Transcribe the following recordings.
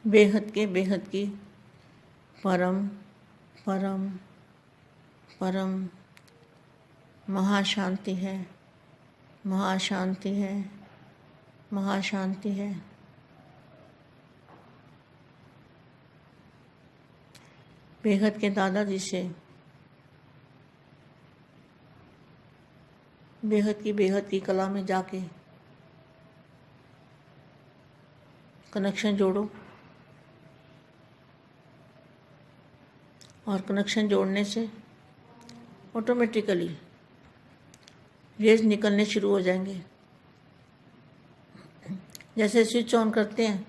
बेहद की परम परम परम महाशांति है, महाशांति है, महाशांति है। बेहद के दादाजी से बेहद की कला में जाके कनेक्शन जोड़ो और कनेक्शन जोड़ने से ऑटोमेटिकली रेज निकलने शुरू हो जाएंगे। जैसे स्विच ऑन करते हैं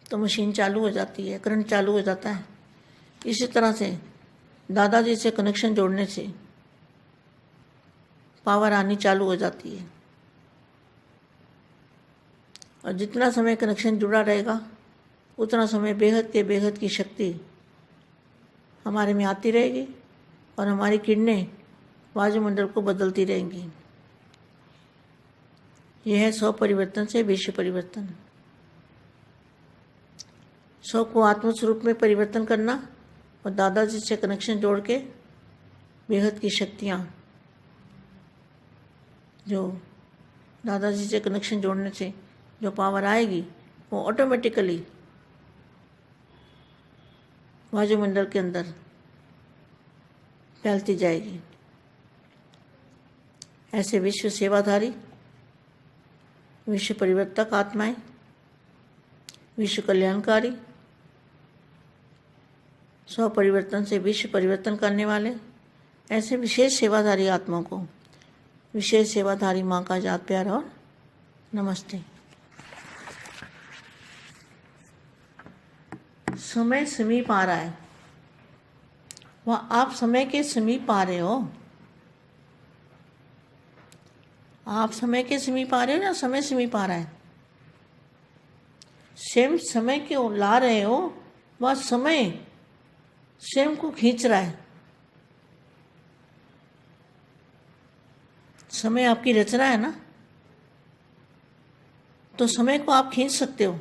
तो मशीन चालू हो जाती है, करंट चालू हो जाता है। इसी तरह से दादाजी से कनेक्शन जोड़ने से पावर आनी चालू हो जाती है और जितना समय कनेक्शन जुड़ा रहेगा उतना समय बेहद की शक्ति हमारे में आती रहेगी और हमारी किरणें वायुमंडल को बदलती रहेंगी। यह है 100 परिवर्तन से विश्व परिवर्तन। 100 को आत्मस्वरूप में परिवर्तन करना और दादाजी से कनेक्शन जोड़ के बेहद की शक्तियाँ जो दादाजी से कनेक्शन जोड़ने से जो पावर आएगी वो ऑटोमेटिकली वायुमंडल के अंदर फैलती जाएगी। ऐसे विश्व सेवाधारी, विश्व परिवर्तक आत्माएं, विश्व कल्याणकारी, 100 परिवर्तन से विश्व परिवर्तन करने वाले ऐसे विशेष सेवाधारी आत्माओं को विशेष सेवाधारी माँ का याद प्यार और नमस्ते। समय समीप आ रहा है, वह आप समय के समीप आ रहे हो। आप समय के समीप आ रहे हो या समय समीप आ रहा है? स्वयं समय को ला रहे हो, वह समय स्वयं को खींच रहा है। समय आपकी रचना है ना, तो समय को आप खींच सकते हो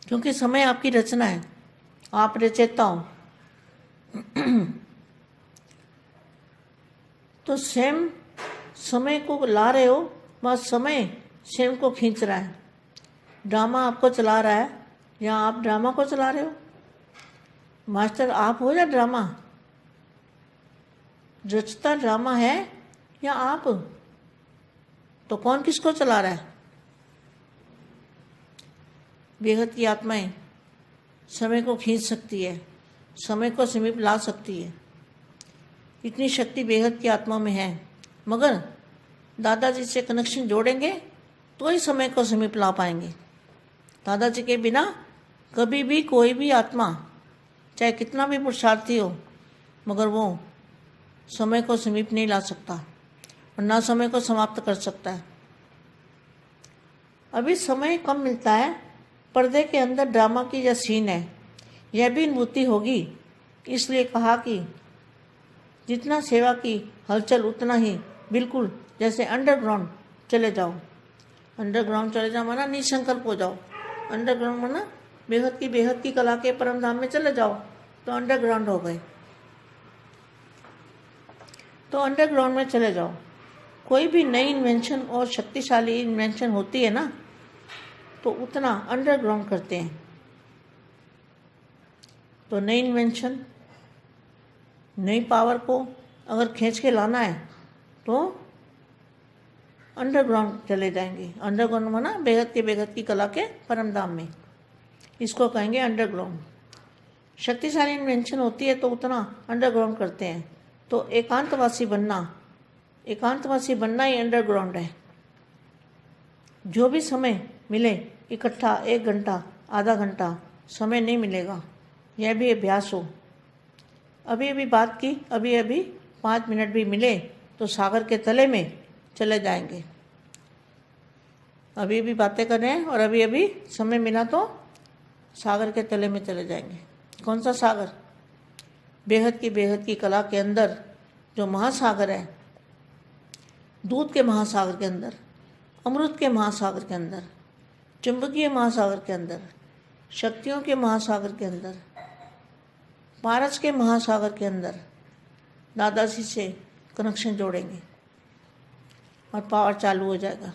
क्योंकि समय आपकी रचना है, आप रचयिता हो। तो स्वयं समय को ला रहे हो, वह समय स्वयं को खींच रहा है। ड्रामा आपको चला रहा है या आप ड्रामा को चला रहे हो? मास्टर आप हो या ड्रामा? रचता ड्रामा है या आप? तो कौन किसको चला रहा है? बेहद की आत्माएं समय को खींच सकती है, समय को समीप ला सकती है। इतनी शक्ति बेहद की आत्मा में है, मगर दादाजी से कनेक्शन जोड़ेंगे तो ही समय को समीप ला पाएंगे। दादाजी के बिना कभी भी कोई भी आत्मा चाहे कितना भी पुरुषार्थी हो, मगर वो समय को समीप नहीं ला सकता और ना समय को समाप्त कर सकता है। अभी समय कम मिलता है, पर्दे के अंदर ड्रामा की यह सीन है, यह भी अनुभूति होगी। इसलिए कहा कि जितना सेवा की हलचल उतना ही बिल्कुल जैसे अंडरग्राउंड चले जाओ। अंडरग्राउंड चले जाओ माना निसंकल्प हो जाओ। अंडरग्राउंड माना बेहद की कला के परम धाम में चले जाओ तो अंडरग्राउंड हो गए। तो अंडरग्राउंड में चले जाओ। कोई भी नई इन्वेंशन और शक्तिशाली इन्वेंशन होती है ना, तो उतना अंडरग्राउंड करते हैं। तो नई इन्वेंशन, नई पावर को अगर खींच के लाना है तो अंडरग्राउंड चले जाएंगे। अंडरग्राउंड माना बेहद की कला के परम धाम में, इसको कहेंगे अंडरग्राउंड। शक्तिशाली इन्वेंशन होती है तो उतना अंडरग्राउंड करते हैं। तो एकांतवासी बनना ही अंडरग्राउंड है। जो भी समय मिले, इकट्ठा 1 घंटा, आधा घंटा समय नहीं मिलेगा, यह भी अभ्यास हो। अभी बात की, अभी 5 मिनट भी मिले तो सागर के तले में चले जाएंगे। अभी बातें कर रहे हैं और अभी समय मिला तो सागर के तले में चले जाएंगे। कौन सा सागर? बेहद की कला के अंदर जो महासागर है, दूध के महासागर के अंदर, अमृत के महासागर के अंदर, चुंबकीय महासागर के अंदर, शक्तियों के महासागर के अंदर, पारस के महासागर के अंदर दादाजी से कनेक्शन जोड़ेंगे और पावर चालू हो जाएगा।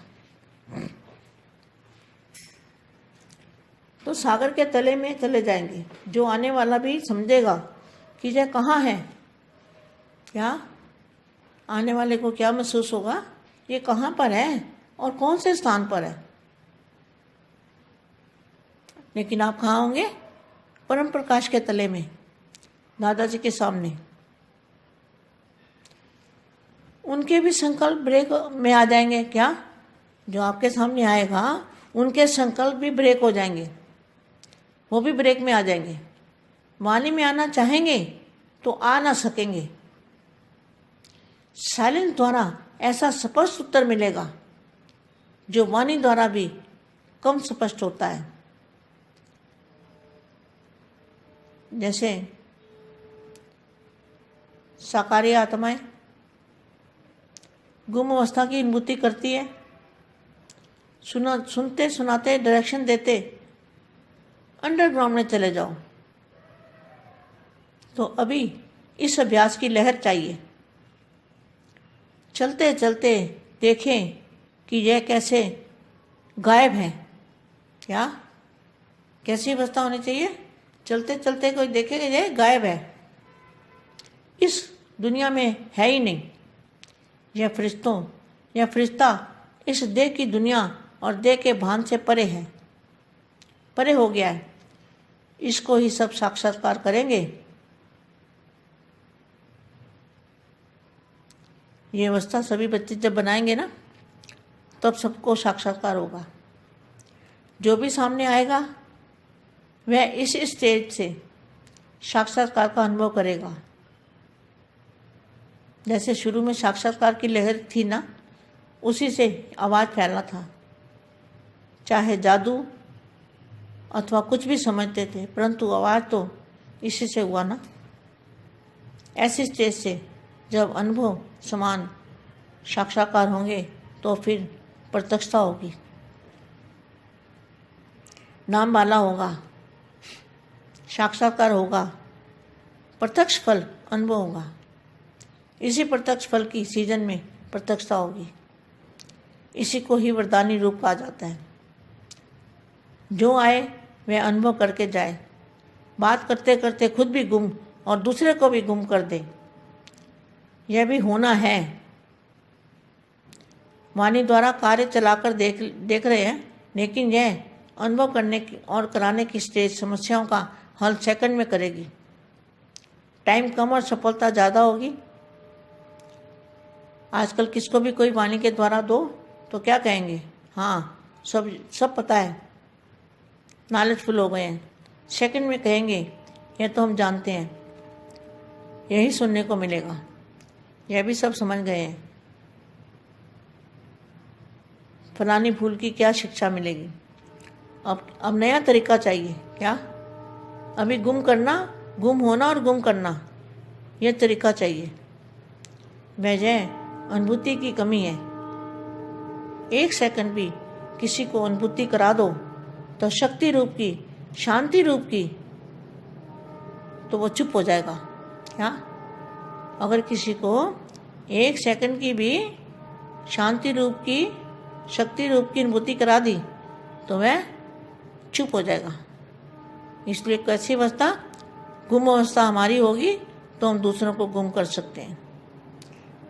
तो सागर के तले में चले जाएंगे। जो आने वाला भी समझेगा कि यह कहाँ है, क्या आने वाले को क्या महसूस होगा, ये कहाँ पर है और कौन से स्थान पर है। लेकिन आप कहाँ होंगे? परम प्रकाश के तले में, दादाजी के सामने। उनके भी संकल्प ब्रेक में आ जाएंगे। क्या? जो आपके सामने आएगा उनके संकल्प भी ब्रेक हो जाएंगे, वो भी ब्रेक में आ जाएंगे। वाणी में आना चाहेंगे तो आ ना सकेंगे। साइलेंस द्वारा ऐसा स्पष्ट उत्तर मिलेगा जो वाणी द्वारा भी कम स्पष्ट होता है। जैसे साकारी आत्माएं गुम अवस्था की अनुभूति करती है, सुनते सुनाते डायरेक्शन देते अंडरग्राउंड में चले जाओ। तो अभी इस अभ्यास की लहर चाहिए। चलते चलते देखें कि यह कैसे गायब है। क्या? कैसी अवस्था होनी चाहिए? चलते चलते कोई देखेगा यह गायब है, इस दुनिया में है ही नहीं। यह फरिश्ता इस देह की दुनिया और देह के भान से परे है, परे हो गया है। इसको ही सब साक्षात्कार करेंगे। ये अवस्था सभी बच्चे जब बनाएंगे ना, तब सबको साक्षात्कार होगा। जो भी सामने आएगा वह इस स्टेज से साक्षात्कार का अनुभव करेगा। जैसे शुरू में साक्षात्कार की लहर थी ना, उसी से आवाज़ फैला था। चाहे जादू अथवा कुछ भी समझते थे, परंतु आवाज़ तो इसी से हुआ ना। ऐसी स्टेज से जब अनुभव समान साक्षात्कार होंगे तो फिर प्रत्यक्षता होगी, नाम वाला होगा, साक्षात्कार होगा, प्रत्यक्ष फल अनुभव होगा। इसी प्रत्यक्ष फल की सीजन में प्रत्यक्षता होगी। इसी को ही वरदानी रूप कहा जाता है। जो आए वह अनुभव करके जाए। बात करते करते खुद भी गुम और दूसरे को भी गुम कर दे, यह भी होना है। वाणी द्वारा कार्य चलाकर देख रहे हैं, लेकिन यह अनुभव करने की और कराने की स्टेज समस्याओं का हल सेकंड में करेगी। टाइम कम और सफलता ज़्यादा होगी। आजकल किसको भी कोई वाणी के द्वारा दो तो क्या कहेंगे? हाँ, सब पता है, नॉलेजफुल हो गए हैं। सेकंड में कहेंगे यह तो हम जानते हैं। यही सुनने को मिलेगा, यह भी सब समझ गए हैं। फलानी भूल की क्या शिक्षा मिलेगी। अब नया तरीका चाहिए। क्या? अभी गुम होना और गुम करना, यह तरीका चाहिए। वजह अनुभूति की कमी है। एक सेकंड भी किसी को अनुभूति करा दो तो शक्ति रूप की, शांति रूप की, तो वो चुप हो जाएगा। क्या? अगर किसी को एक सेकंड की भी शांति रूप की, शक्ति रूप की अनुभूति करा दी तो वह चुप हो जाएगा। इसलिए कैसी अवस्था? गुम अवस्था हमारी होगी तो हम दूसरों को गुम कर सकते हैं।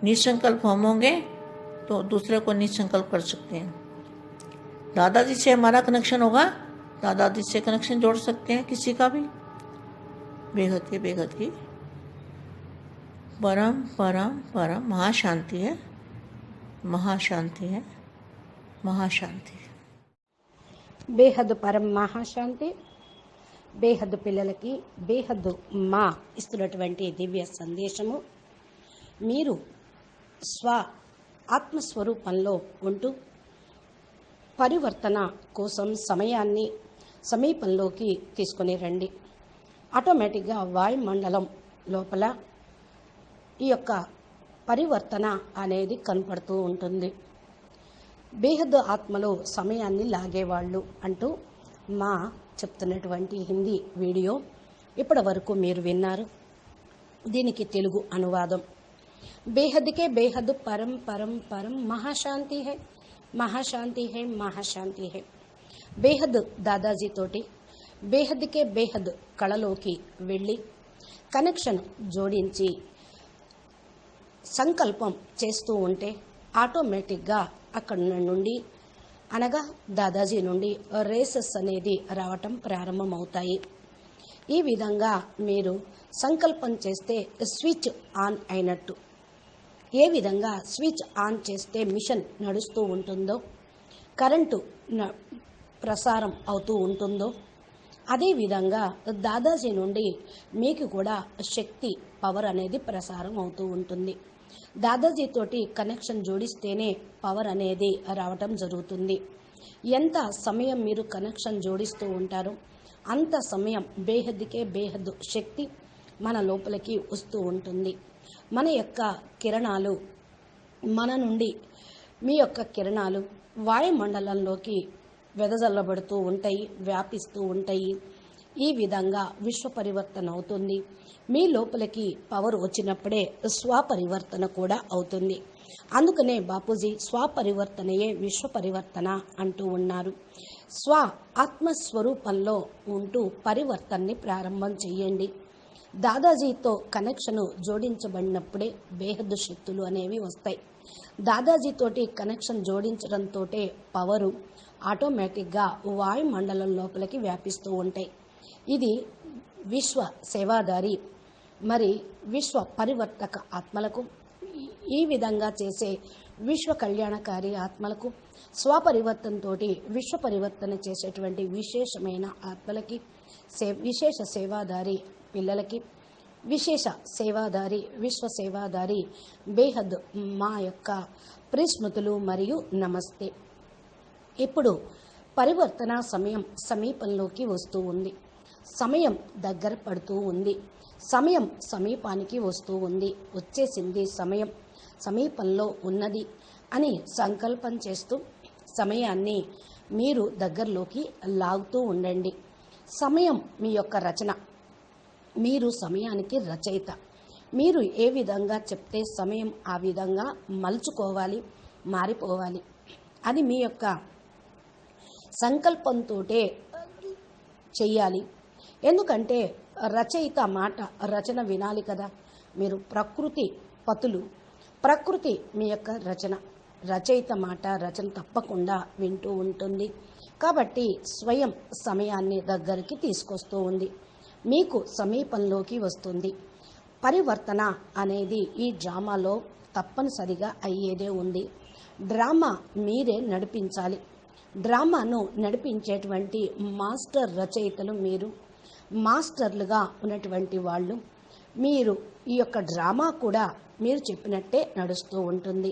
निसंकल्प हम होंगे तो दूसरे को निसंकल्प कर सकते हैं। दादाजी से हमारा कनेक्शन होगा, दादाजी से कनेक्शन जोड़ सकते हैं किसी का भी। बेहद की परम परम परम महाशांति है, महाशांति है, महाशांति। బేహద్ పరం మహాశాంతి. బేహద్ పిల్లలకి బేహద్ మా ఇస్తున్నటువంటి దివ్య సందేశము, మీరు స్వ ఆత్మస్వరూపంలో ఉంటూ పరివర్తన కోసం సమయాన్ని సమీపంలోకి తీసుకొని రండి. ఆటోమేటిక్గా వాయుమండలం లోపల ఈ యొక్క పరివర్తన అనేది కనపడుతూ ఉంటుంది. బేహద్దు ఆత్మలో సమయాన్ని లాగేవాళ్ళు అంటూ మా చెప్తున్నటువంటి హిందీ వీడియో ఇప్పటి వరకు మీరు విన్నారు. దీనికి తెలుగు అనువాదం. బేహద్కే బేహద్ పరం పరం పరం మహాశాంతి హై, మహాశాంతి హై, మహాశాంతి హై. బేహద్ దాదాజీ తోటి బేహద్కే బేహద్ కళలోకి వెళ్ళి కనెక్షన్ జోడించి సంకల్పం చేస్తూ ఉంటే ఆటోమేటిక్గా అక్కడ నుండి అనగా దాదాజీ నుండి రేసెస్ అనేది రావటం ప్రారంభమవుతాయి. ఈ విధంగా మీరు సంకల్పం చేస్తే స్విచ్ ఆన్ అయినట్టు. ఏ విధంగా స్విచ్ ఆన్ చేస్తే మిషన్ నడుస్తూ ఉంటుందో, కరెంటు ప్రసారం అవుతూ ఉంటుందో, అదేవిధంగా దాదాజీ నుండి మీకు కూడా శక్తి పవర్ అనేది ప్రసారం అవుతూ ఉంటుంది. దాదాజీ తోటి కనెక్షన్ జోడిస్తేనే పవర్ అనేది రావటం జరుగుతుంది. ఎంత సమయం మీరు కనెక్షన్ జోడిస్తూ ఉంటారో అంత సమయం బేహద్కే బేహద్ శక్తి మన లోపలికి వస్తూ ఉంటుంది. మన యొక్క కిరణాలు మన నుండి మీ యొక్క కిరణాలు వాయుమండలంలోకి వెదజల్లబడుతూ ఉంటాయి, వ్యాపిస్తూ ఉంటాయి. ఈ విధంగా విశ్వ పరివర్తన అవుతుంది. మీ లోపలికి పవర్ వచ్చినప్పుడే స్వపరివర్తన కూడా అవుతుంది. అందుకనే బాపూజీ స్వపరివర్తనయే విశ్వ పరివర్తన అంటూ ఉన్నారు. స్వ ఆత్మస్వరూపంలో ఉంటూ పరివర్తనని ప్రారంభం చేయండి. దాదాజీతో కనెక్షను జోడించబడినప్పుడే బేహద్దు శక్తులు అనేవి వస్తాయి. దాదాజీతోటి కనెక్షన్ జోడించడంతో పవరు ఆటోమేటిక్గా వాయుమండలం లోపలికి వ్యాపిస్తూ ఉంటాయి. ఇది విశ్వ సేవాదారి మరి విశ్వ పరివర్తక ఆత్మలకు, ఈ విధంగా చేసే విశ్వ కళ్యాణకారి ఆత్మలకు, స్వపరివర్తనతో విశ్వ పరివర్తన చేసేటువంటి విశేషమైన ఆత్మలకి, విశేష సేవాదారి పిల్లలకి, విశేష సేవాదారి విశ్వ సేవాదారి బేహద్ మా యొక్క ప్రిస్మృతులు మరియు నమస్తే. ఇప్పుడు పరివర్తన సమయం సమీపంలోకి వస్తూ ఉంది. సమయం దగ్గర పడుతూ ఉంది. సమయం సమీపానికి వస్తూ ఉంది. వచ్చేసింది, సమయం సమీపంలో ఉన్నది అని సంకల్పం చేస్తూ సమయాన్ని మీరు దగ్గరలోకి లాగుతూ ఉండండి. సమయం మీ యొక్క రచన. మీరు సమయానికి రచయిత. మీరు ఏ విధంగా చెప్తే సమయం ఆ విధంగా మలుచుకోవాలి, మారిపోవాలి. అది మీ యొక్క సంకల్పంతో చెయ్యాలి. ఎందుకంటే రచయిత మాట రచన వినాలి కదా. మీరు ప్రకృతి పతులు, ప్రకృతి మీ యొక్క రచన, రచయిత మాట రచన తప్పకుండా వింటూ ఉంటుంది. కాబట్టి స్వయం సమయాన్ని దగ్గరికి తీసుకొస్తూ ఉంది, మీకు సమీపంలోకి వస్తుంది. పరివర్తన అనేది ఈ డ్రామాలో తప్పనిసరిగా అయ్యేదే ఉంది. డ్రామా మీరే నడిపించాలి. డ్రామాను నడిపించేటువంటి మాస్టర్ రచయితలు మీరు, మాస్టర్లుగా ఉన్నటువంటి వాళ్ళు. మీరు ఈ యొక్క డ్రామా కూడా మీరు చెప్పినట్టే నడుస్తూ ఉంటుంది.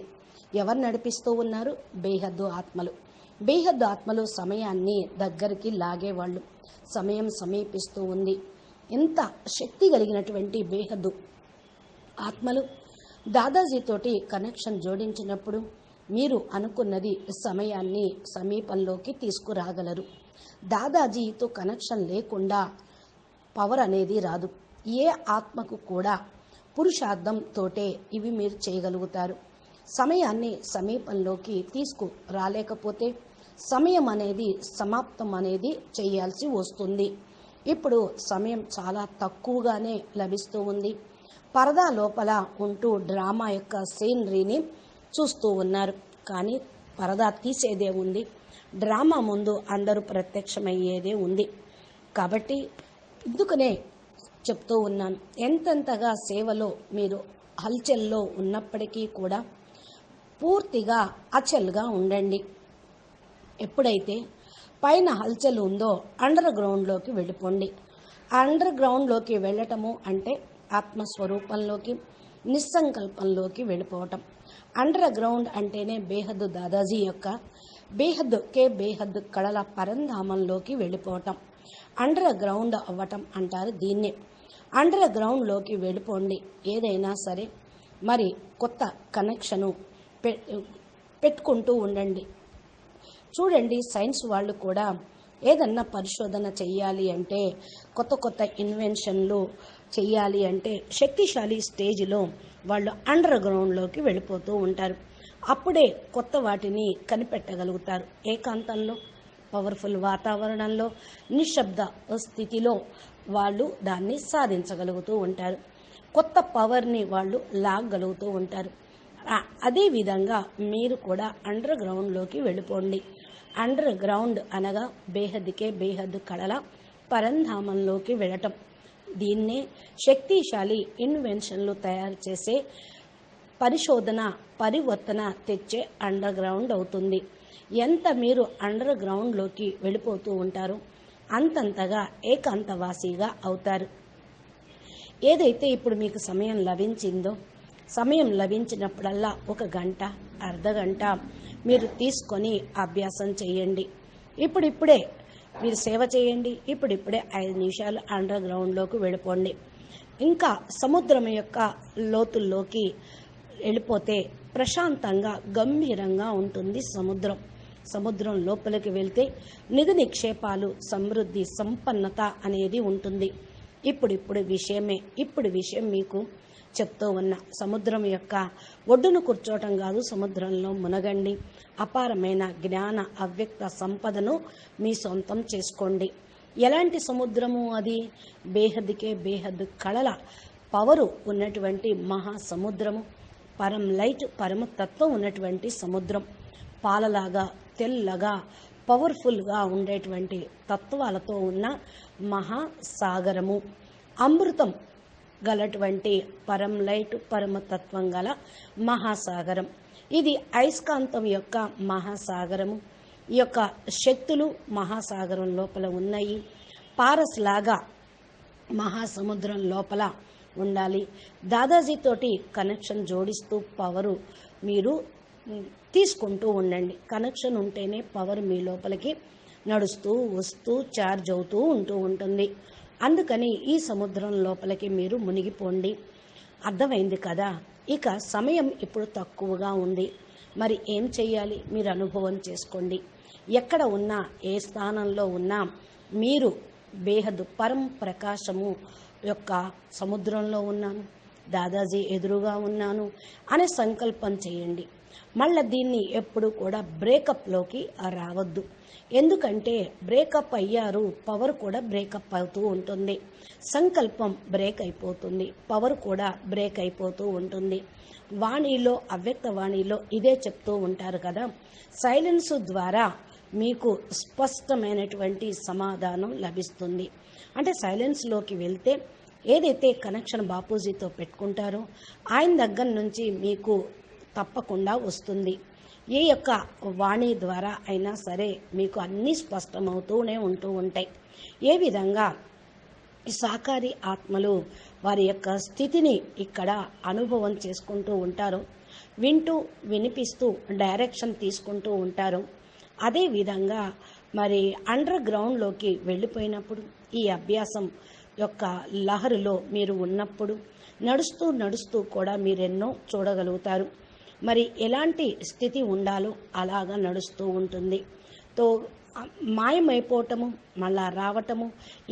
ఎవరు నడిపిస్తూ ఉన్నారు? బేహద్దు ఆత్మలు. బేహద్దు ఆత్మలు సమయాన్ని దగ్గరికి లాగేవాళ్ళు. సమయం సమీపిస్తూ ఉంది. ఎంత శక్తి కలిగినటువంటి బేహద్దు ఆత్మలు దాదాజీతోటి కనెక్షన్ జోడించినప్పుడు మీరు అనుకున్నది సమయాన్ని సమీపంలోకి తీసుకురాగలరు. దాదాజీతో కనెక్షన్ లేకుండా పవర్ అనేది రాదు. ఏ ఆత్మకు కూడా పురుషార్థంతోటే ఇవి మీరు చేయగలుగుతారు. సమయాన్ని సమీపంలోకి తీసుకురాలేకపోతే సమయం అనేది సమాప్తం అనేది చేయాల్సి వస్తుంది. ఇప్పుడు సమయం చాలా తక్కువగానే లభిస్తూ ఉంది. పరదా లోపల ఉంటూ డ్రామా యొక్క సీనరీని చూస్తూ ఉన్నారు. కానీ పరదా తీసేదే ఉంది. డ్రామా ముందు అందరూ ప్రత్యక్షమయ్యేదే ఉంది. కాబట్టి ఇందుకనే చెప్తూ ఉన్నాను, ఎంతెంతగా సేవలో మీరు హల్చల్లో ఉన్నప్పటికీ కూడా పూర్తిగా అచల్గా ఉండండి. ఎప్పుడైతే పైన హల్చల్ ఉందో అండర్ గ్రౌండ్లోకి వెళ్ళిపోండి. అండర్ గ్రౌండ్లోకి వెళ్ళటము అంటే ఆత్మస్వరూపంలోకి, నిస్సంకల్పంలోకి వెళ్ళిపోవటం. అండర్ గ్రౌండ్ అంటేనే బేహద్దు దాదాజీ యొక్క బేహద్దు కళల పరంధామంలోకి వెళ్ళిపోవటం. అండర్ గ్రౌండ్ అవ్వటం అంటారు దీన్నే. అండర్ గ్రౌండ్లోకి వెళ్ళిపోండి. ఏదైనా సరే మరి కొత్త కనెక్షను పెట్టుకుంటూ ఉండండి. చూడండి, సైన్స్ వాళ్ళు కూడా ఏదన్నా పరిశోధన చెయ్యాలి అంటే, కొత్త కొత్త ఇన్వెన్షన్లు చెయ్యాలి అంటే శక్తిశాలి స్టేజ్లో వాళ్ళు అండర్ గ్రౌండ్లోకి వెళ్ళిపోతూ ఉంటారు. అప్పుడే కొత్త వాటిని కనిపెట్టగలుగుతారు. ఏకాంతంలో, పవర్ఫుల్ వాతావరణంలో, నిశ్శబ్ద స్థితిలో వాళ్ళు దాన్ని సాధించగలుగుతూ ఉంటారు. కొత్త పవర్ని వాళ్ళు లాగగలుగుతూ ఉంటారు. అదేవిధంగా మీరు కూడా అండర్ గ్రౌండ్లోకి వెళ్ళిపోండి. అండర్ గ్రౌండ్ అనగా బేహద్దుకే బేహద్దు కళల పరంధామంలోకి వెళ్ళటం. దీన్నే శక్తిశాలి ఇన్వెన్షన్లు తయారు చేసే పరిశోధన, పరివర్తన తెచ్చే అండర్ గ్రౌండ్ అవుతుంది. ఎంత మీరు అండర్ గ్రౌండ్లోకి వెళ్ళిపోతూ ఉంటారో అంతంతగా ఏకాంతవాసిగా అవుతారు. ఏదైతే ఇప్పుడు మీకు సమయం లభించిందో, సమయం లభించినప్పుడల్లా 1 గంట, అర్ధగంట మీరు తీసుకొని అభ్యాసం చేయండి. ఇప్పుడిప్పుడే మీరు సేవ చేయండి. ఇప్పుడిప్పుడే 5 నిమిషాలు అండర్ గ్రౌండ్లోకి వెళ్ళిపోండి. ఇంకా సముద్రం యొక్క లోతుల్లోకి వెళ్ళిపోతే ప్రశాంతంగా, గంభీరంగా ఉంటుంది సముద్రం. సముద్రం లోపలికి వెళ్తే నిధి నిక్షేపాలు, సమృద్ధి, సంపన్నత అనేది ఉంటుంది. ఇప్పుడు విషయం మీకు చెప్తూ ఉన్న సముద్రం యొక్క ఒడ్డును కూర్చోవటం కాదు, సముద్రంలో మునగండి. అపారమైన జ్ఞాన అవ్యక్త సంపదను మీ సొంతం చేసుకోండి. ఎలాంటి సముద్రము అది? బేహద్దుకే బేహద్దు కళల పవరు ఉన్నటువంటి మహాసముద్రము, పరం లైట్, పరమతత్వం ఉన్నటువంటి సముద్రం. పాలలాగా, తెల్లగా, పవర్ఫుల్గా ఉండేటువంటి తత్వాలతో ఉన్న మహాసాగరము. అమృతం గలటువంటి పరం లైట్, పరమతత్వం గల మహాసాగరం. ఇది అయస్కాంతం యొక్క మహాసాగరము. ఈ యొక్క శక్తులు మహాసాగరం లోపల ఉన్నాయి. పారస్ లాగా మహాసముద్రం లోపల ఉండాలి. దాదాజీతోటి కనెక్షన్ జోడిస్తూ పవరు మీరు తీసుకుంటూ ఉండండి. కనెక్షన్ ఉంటేనే పవర్ మీ లోపలికి నడుస్తూ వస్తూ ఛార్జ్ అవుతూ ఉంటుంది. అందుకని ఈ సముద్రం లోపలికి మీరు మునిగిపోండి. అర్థమైంది కదా? ఇక సమయం ఇప్పుడు తక్కువగా ఉంది. మరి ఏం చెయ్యాలి? మీరు అనుభవం చేసుకోండి. ఎక్కడ ఉన్నా, ఏ స్థానంలో ఉన్నా మీరు బేహద్దు పరం ప్రకాశము యొక్క సముద్రంలో ఉన్నాను, దాదాజీ ఎదురుగా ఉన్నాను అనే సంకల్పం చేయండి. మళ్ళీ దీన్ని ఎప్పుడు కూడా బ్రేకప్లోకి రావద్దు. ఎందుకంటే బ్రేకప్ అయ్యారు, పవర్ కూడా బ్రేకప్ అవుతూ ఉంటుంది. సంకల్పం బ్రేక్ అయిపోతుంది, పవర్ కూడా బ్రేక్ అయిపోతూ ఉంటుంది. వాణిలో, అవ్యక్త వాణిలో ఇదే చెప్తూ ఉంటారు కదా, సైలెన్స్ ద్వారా మీకు స్పష్టమైనటువంటి సమాధానం లభిస్తుంది. అంటే సైలెన్స్లోకి వెళ్తే ఏదైతే కనెక్షన్ బాపూజీతో పెట్టుకుంటారో ఆయన దగ్గర నుంచి మీకు తప్పకుండా వస్తుంది. ఏ యొక్క వాణి ద్వారా అయినా సరే మీకు అన్నీ స్పష్టమవుతూనే ఉంటాయి. ఏ విధంగా సాకారి ఆత్మలు వారి యొక్క స్థితిని ఇక్కడ అనుభవం చేసుకుంటూ ఉంటారో, వింటూ వినిపిస్తూ డైరెక్షన్ తీసుకుంటూ ఉంటారు. అదేవిధంగా మరి అండర్ గ్రౌండ్లోకి వెళ్ళిపోయినప్పుడు, ఈ అభ్యాసం యొక్క లహరులో మీరు ఉన్నప్పుడు నడుస్తూ నడుస్తూ కూడా మీరెన్నో చూడగలుగుతారు. మరి ఎలాంటి స్థితి ఉండాలో అలాగా నడుస్తూ ఉంటుంది. తో మాయమైపోవటము, మళ్ళా రావటము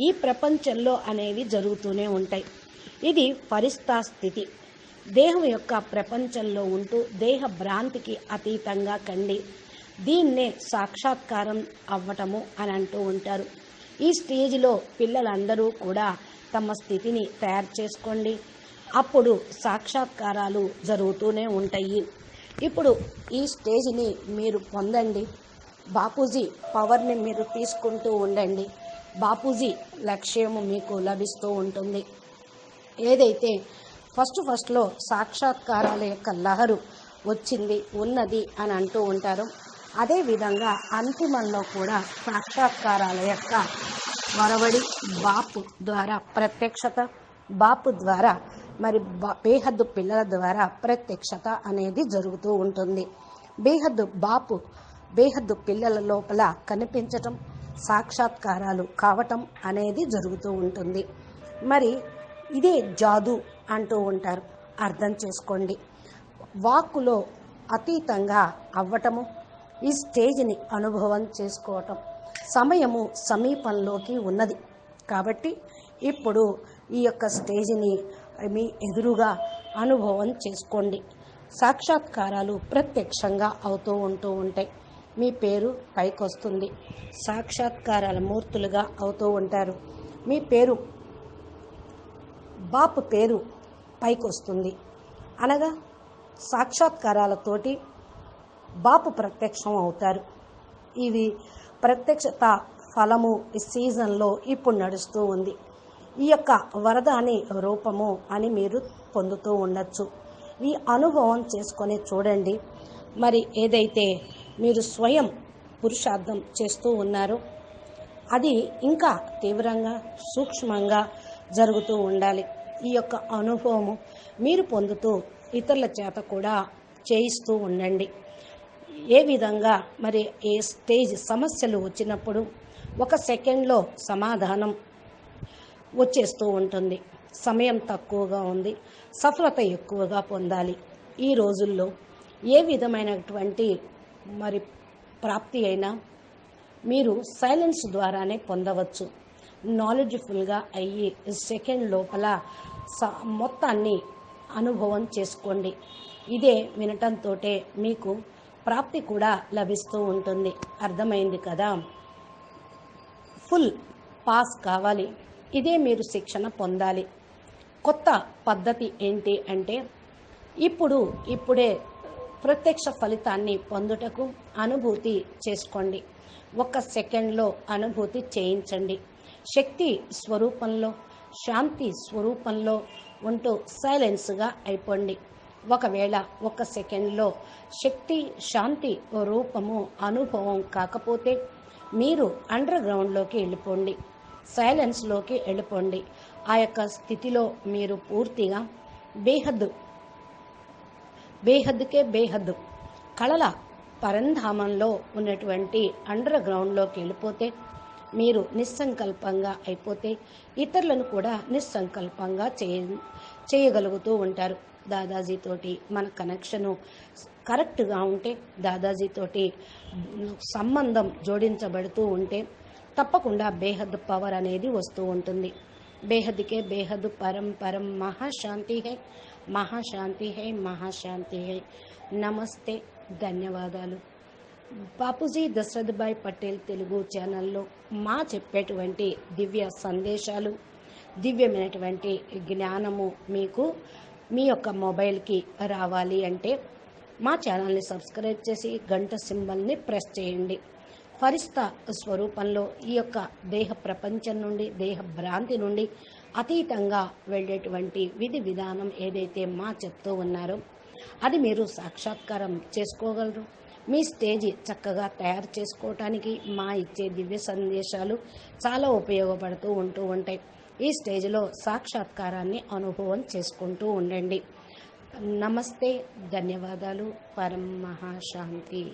ఈ ప్రపంచంలో అనేవి జరుగుతూనే ఉంటాయి. ఇది ఫరిస్తా స్థితి. దేహం యొక్క ప్రపంచంలో ఉంటూ దేహ భ్రాంతికి అతీతంగా కండి. దీన్నే సాక్షాత్కారం అవ్వటము అని అంటూ ఉంటారు. ఈ స్టేజ్లో పిల్లలందరూ కూడా తమ స్థితిని తయారు చేసుకోండి. అప్పుడు సాక్షాత్కారాలు జరుగుతూనే ఉంటాయి. ఇప్పుడు ఈ స్టేజ్ని మీరు పొందండి. బాపూజీ పవర్ని మీరు తీసుకుంటూ ఉండండి. బాపూజీ లక్ష్యము మీకు లభిస్తూ ఉంటుంది. ఏదైతే ఫస్ట్లో సాక్షాత్కారాల యొక్క లహరు వచ్చింది, ఉన్నది అని అంటూ ఉంటారో, అదేవిధంగా అంతిమంలో కూడా సాక్షాత్కారాల యొక్క వరవడి, బాపు ద్వారా ప్రత్యక్షత, బాపు ద్వారా మరి బేహద్దు పిల్లల ద్వారా ప్రత్యక్షత అనేది జరుగుతూ ఉంటుంది. బేహద్దు పిల్లల లోపల కనిపించటం, సాక్షాత్కారాలు కావటం అనేది జరుగుతూ ఉంటుంది. మరి ఇదే జాదు అంటూ ఉంటారు. అర్థం చేసుకోండి. వాక్కులో అతీతంగా అవ్వటము, ఈ స్టేజ్ని అనుభవం చేసుకోవటం. సమయము సమీపంలోకి ఉన్నది కాబట్టి ఇప్పుడు ఈ యొక్క స్టేజ్ని మీ ఎదురుగా అనుభవం చేసుకోండి. సాక్షాత్కారాలు ప్రత్యక్షంగా ఉంటూ ఉంటాయి. మీ పేరు పైకి వస్తుంది. సాక్షాత్కారాల మూర్తులుగా అవుతూ ఉంటారు. మీ పేరు బాపు పేరు పైకి వస్తుంది. అనగా సాక్షాత్కారాలతోటి బాపు ప్రత్యక్షం అవుతారు. ఇవి ప్రత్యక్షత ఫలము ఈ సీజన్లో ఇప్పుడు నడుస్తూ ఉంది. ఈ యొక్క వరదాని రూపము అని మీరు పొందుతూ ఉండొచ్చు. ఈ అనుభవం చేసుకొని చూడండి. మరి ఏదైతే మీరు స్వయం పురుషార్థం చేస్తూ ఉన్నారో అది ఇంకా తీవ్రంగా సూక్ష్మంగా జరుగుతూ ఉండాలి. ఈ యొక్క అనుభవము మీరు పొందుతూ ఇతరుల చేత కూడా చేయిస్తూ ఉండండి. ఏ విధంగా మరి ఏ స్టేజ్ సమస్యలు వచ్చినప్పుడు 1 సెకండ్లో సమాధానం వచ్చేస్తూ ఉంటుంది. సమయం తక్కువగా ఉంది, సఫలత ఎక్కువగా పొందాలి. ఈ రోజుల్లో ఏ విధమైనటువంటి మరి ప్రాప్తి అయినా మీరు సైలెన్స్ ద్వారానే పొందవచ్చు. నాలెడ్జ్ఫుల్గా అయ్యి సెకండ్ లోపల మొత్తాన్ని అనుభవం చేసుకోండి. ఇదే వినటంతో మీకు ప్రాప్తి కూడా లభిస్తూ ఉంటుంది. అర్థమైంది కదా? ఫుల్ పాస్ కావాలి. ఇదే మీరు శిక్షణ పొందాలి. కొత్త పద్ధతి ఏంటి అంటే ఇప్పుడే ప్రత్యక్ష ఫలితాన్ని పొందుటకు అనుభూతి చేసుకోండి. 1 సెకండ్లో అనుభూతి చేయించండి. శక్తి స్వరూపంలో, శాంతి స్వరూపంలో ఉంటూ సైలెన్స్గా అయిపోండి. ఒకవేళ 1 సెకండ్లో శక్తి శాంతి రూపము అనుభవం కాకపోతే మీరు అండర్ గ్రౌండ్లోకి వెళ్ళిపోండి, సైలెన్స్లోకి వెళ్ళిపోండి. ఆ యొక్క స్థితిలో మీరు పూర్తిగా బేహద్దుకే కళల పరంధామంలో ఉన్నటువంటి అండర్ గ్రౌండ్లోకి వెళ్ళిపోతే మీరు నిస్సంకల్పంగా అయిపోతే ఇతరులను కూడా నిస్సంకల్పంగా చేయగలుగుతూ ఉంటారు. దాదాజీతోటి మన కనెక్షను కరెక్ట్గా ఉంటే, దాదాజీతోటి సంబంధం జోడించబడుతూ ఉంటే తప్పకుండా బేహద్ పవర్ అనేది వస్తూ ఉంటుంది. బేహద్కే బేహద్ పరం పరం మహాశాంతి హై, మహాశాంతి హై, మహాశాంతి హై. నమస్తే, ధన్యవాదాలు. బాపూజీ దశరథ్ భాయ్ పటేల్ తెలుగు ఛానల్లో మా చెప్పేటువంటి దివ్య సందేశాలు, దివ్యమైనటువంటి జ్ఞానము మీకు మీ యొక్క మొబైల్కి రావాలి అంటే మా ఛానల్ని సబ్స్క్రైబ్ చేసి గంట సింబల్ని ప్రెస్ చేయండి. ఫరిస్తా స్వరూపంలో ఈ యొక్క దేహ ప్రపంచం నుండి, దేహ భ్రాంతి నుండి అతీతంగా వెళ్ళేటువంటి విధి విధానం ఏదైతే మా చెప్తూ ఉన్నారో అది మీరు సాక్షాత్కారం చేసుకోగలరు. మీ స్టేజ్ చక్కగా తయారు చేసుకోవటానికి మా ఇచ్చే దివ్య సందేశాలు చాలా ఉపయోగపడుతూ ఉంటాయి. ఈ స్టేజ్లో సాక్షాత్కారాన్ని అనుభవం చేసుకుంటూ ఉండండి. నమస్తే, ధన్యవాదాలు. పరం మహాశాంతి.